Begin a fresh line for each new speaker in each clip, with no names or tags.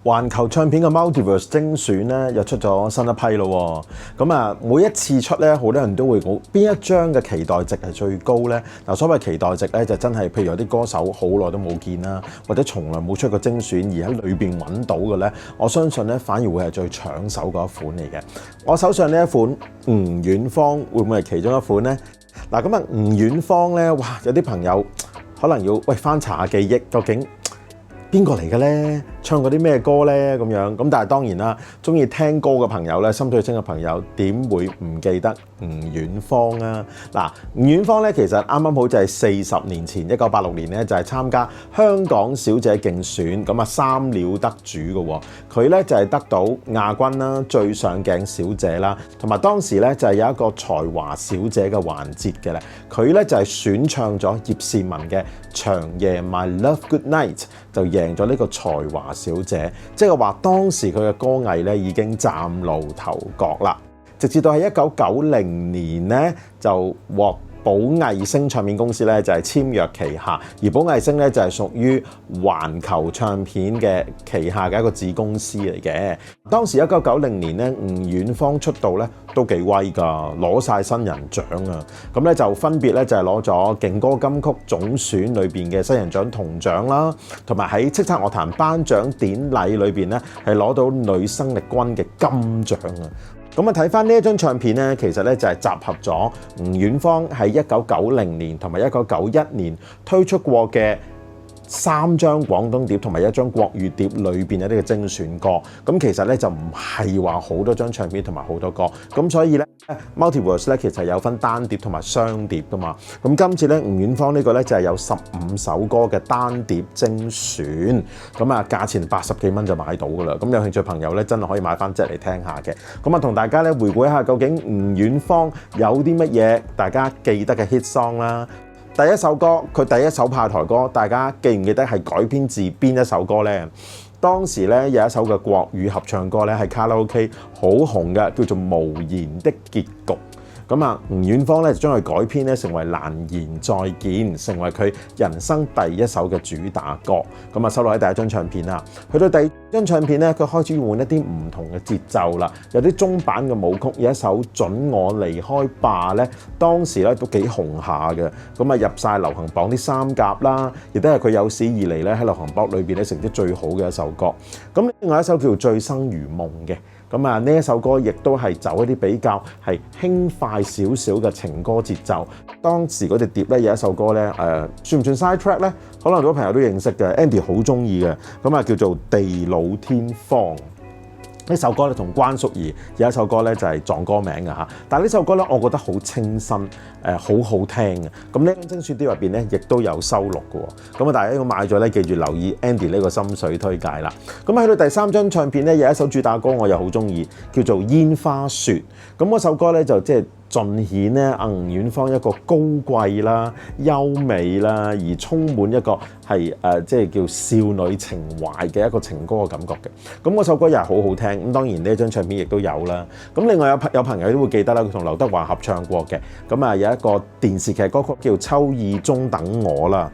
環球唱片嘅 Multiverse 精選咧又出咗新一批咯喎，咁啊每一次出咧，好多人都會講邊一張嘅期待值係最高咧？嗱，所謂期待值咧就真係，譬如有啲歌手好耐都冇見啦，或者從來冇出過精選而喺裏邊揾到嘅咧，我相信咧反而會係最搶手嗰一款嚟嘅。我手上呢一款吳遠芳會唔會係其中一款咧？嗱，咁啊吳遠芳咧，哇有啲朋友可能要翻查下記憶，究竟邊個嚟嘅咧？唱過啲咩歌咧？咁樣咁，但係當然啦，中意聽歌嘅朋友咧，心水清嘅朋友點會唔記得吳遠芳啊？嗱，吳遠芳咧其實啱啱好就係40年前，1986年咧就係參加香港小姐競選，咁啊3料得主嘅喎。佢咧就係得到亞軍啦、最上鏡小姐啦，同埋當時咧就係有一個才華小姐嘅環節嘅咧。佢咧就係選唱咗葉倩文嘅《長夜 My Love Good Night》，就贏咗呢個才華小姐，即係話當時佢嘅歌藝咧已經嶄露頭角啦。直至到喺1990年咧就獲寶藝星唱片公司咧就係簽約旗下，而寶藝星咧就係屬於環球唱片嘅旗下嘅一個子公司嚟嘅。當時1990年咧，吳遠芳出道咧都幾威㗎，攞晒新人獎啊！咁咧就分別咧就係攞咗勁歌金曲總選裏邊嘅新人獎銅獎啦，同埋喺叱咤樂壇頒獎典禮裏邊咧係攞到女生力軍嘅金獎啊！咁啊睇翻呢一張唱片咧，其實咧就係集合咗吳遠芳喺1990年同埋1991年推出過嘅3張廣東碟同埋1張國語碟裏邊有啲嘅精選歌。咁其實咧就唔係話好多張唱片同埋好多歌，咁所以咧 Multiverse 咧其實有分單碟同埋雙碟噶嘛。咁今次咧吳遠芳呢個咧就係有15首歌嘅單碟精選，咁啊價錢80幾蚊就買到噶啦。咁有興趣朋友咧真係可以買翻隻嚟聽下嘅。咁啊同大家咧回顧一下究竟吳遠芳有啲乜嘢大家記得嘅 hit song 啦。第一首歌，佢第一首派台歌，大家記唔記得係改編自邊一首歌呢？當時咧有一首嘅國語合唱歌咧係卡拉 OK 好紅嘅，叫做《無言的結局》。咁啊，吳遠芳咧就將佢改編咧成為《難言再見》，成為佢人生第一首嘅主打歌。咁啊，收錄喺第一張唱片啦。去到第二張唱片咧，佢開始換一啲唔同嘅節奏啦，有啲中版嘅舞曲，有一首《准我離開吧》咧，當時咧都幾紅下嘅。咁啊，入晒流行榜啲3甲啦，亦都係佢有史以嚟咧喺流行榜裏邊咧成績最好嘅一首歌。咁另外一首叫做《醉生如夢》嘅。咁啊，呢一首歌亦都係走一啲比較係輕快少少嘅情歌節奏。當時嗰隻碟咧有一首歌咧，算唔算 side track 咧？可能好多朋友都認識嘅 ，Andy 好中意嘅。咁啊，叫做《地老天荒》。呢首歌咧同關淑怡有一首歌咧就係撞歌名嘅嚇，但係呢首歌咧我覺得好清新，好好聽嘅。咁呢張精選碟入邊咧亦都有收錄嘅喎。咁啊，大家如果買咗咧，記住留意 Andy 呢個心水推介啦。咁去到第3張唱片咧，有一首主打歌我又好中意，叫做《煙花雪》。咁嗰首歌咧就即係盡顯咧吳遠芳一個高貴啦、優美啦，而充滿一個係即係叫少女情懷嘅一個情歌嘅感覺嘅。咁嗰首歌又係好好聽。咁當然呢張唱片亦都有啦。咁另外有朋友都會記得啦，佢同劉德華合唱過嘅。咁啊有一個電視劇歌曲叫《秋意中等我》啦。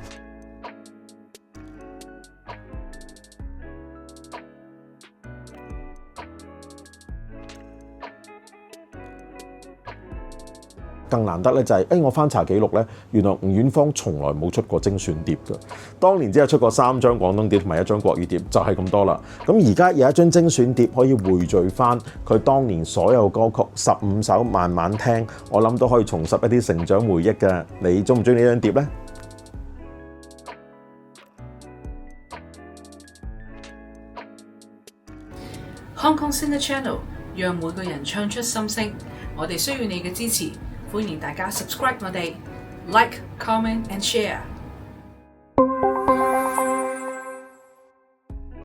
更難得咧就係，我翻查記錄咧，原來吳遠芳從來冇出過精選碟嘅。當年只係出過3張廣東碟同埋1張國語碟，就係咁多啦。咁而家有一張精選碟可以匯聚翻佢當年所有歌曲15首，慢慢聽，我諗都可以重拾一啲成長回憶嘅。你中唔中意呢張碟呢？Hong
Kong Singer Channel 讓每個人唱出心聲，我哋需要你嘅支持。歡迎大家 subscribe 我哋 ，like、comment and share。